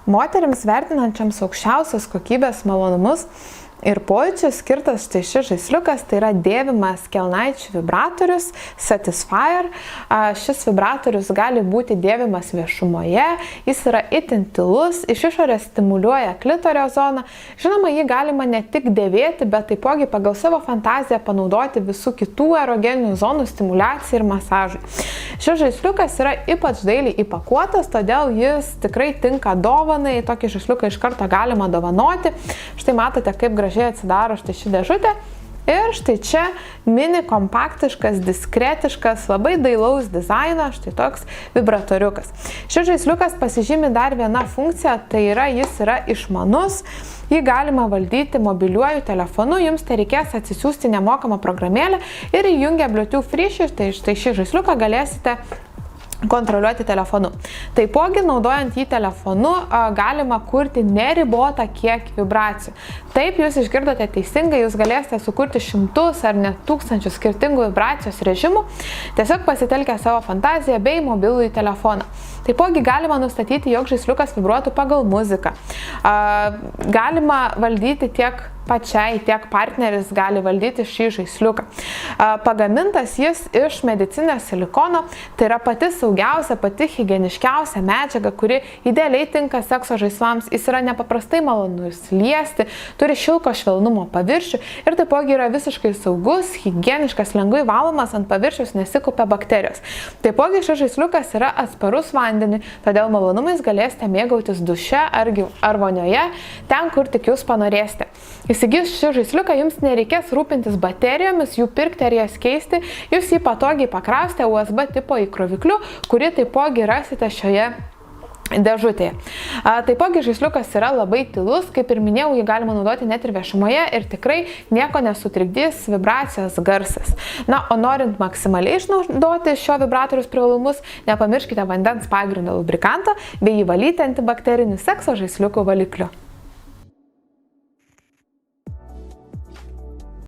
Moterims vertinančiams aukščiausios kokybės malonumus ir pojūčius skirtas štai šis žaisliukas, tai yra dėvimas kelnaičių vibratorius Satisfyer. Šis vibratorius gali būti dėvimas viešumoje, jis yra itin tylus, iš išorės stimuliuoja klitorio zoną. Žinoma, jį galima ne tik dėvėti, bet taipogi pagal savo fantaziją panaudoti visų kitų erogeninių zonų stimuliacijai ir masažui. Šis žaisliukas yra ypač dailiai įpakuotas, todėl jis tikrai tinka dovanai, tokį žaisliuką iš karto galima dovanoti. Štai matote, kaip gražiai atsidaro štai ši dėžutė. Ir štai čia mini kompaktiškas, diskretiškas, labai dailaus dizaino, štai toks vibratoriukas. Šis žaisliukas pasižymi dar vieną funkciją, tai yra jis yra išmanus. Jį galima valdyti mobiliuoju telefonu, jums tai reikės atsisiųsti nemokamą programėlę ir įjungę Bluetooth ryšį, tai štai šį žaisliuką galėsite kontroliuoti telefonu. Taipogi, naudojant jį telefonu, galima kurti neribotą kiekį vibracijų. Taip, jūs išgirdote teisingai, jūs galėsite sukurti šimtus ar net tūkstančius skirtingų vibracijos režimų, tiesiog pasitelkę savo fantaziją bei mobilųjį telefoną. Taipogi galima nustatyti, jog žaisliukas vibruotų pagal muziką. Galima valdyti tiek pačiai, tiek partneris gali valdyti šį žaisliuką. Pagamintas jis iš medicininio silikono, tai yra pati saugiausia, pati higieniškiausia medžiaga, kuri idealiai tinka sekso žaislams. Jis yra nepaprastai malonus liesti, turi šilko švelnumo paviršių ir taipogi yra visiškai saugus, higieniškas, lengvai valomas, ant paviršiaus nesikaupia bakterijos. Taipogi šis žaisliukas yra atsparus vandeniui, todėl malonumais galėsite mėgautis duše ar vonioje, ten, kur tik jūs panorėsite. Įsigijus šį žaisliuką jums nereikės rūpintis baterijomis, jų pirkti ar jas keisti, jūs jį patogiai pakrausite USB tipo įkrovikliu, kurį taipogi rasite šioje dėžutėje. Taipogi žaisliukas yra labai tylus, kaip ir minėjau, jį galima naudoti net ir viešumoje ir tikrai nieko nesutrikdys vibracijos garsas. Na, o norint maksimaliai išnaudoti šio vibratorius privalumus, nepamirškite vandens pagrindo lubrikanto bei jį valyti antibakteriniu sekso žaisliukų valikliu.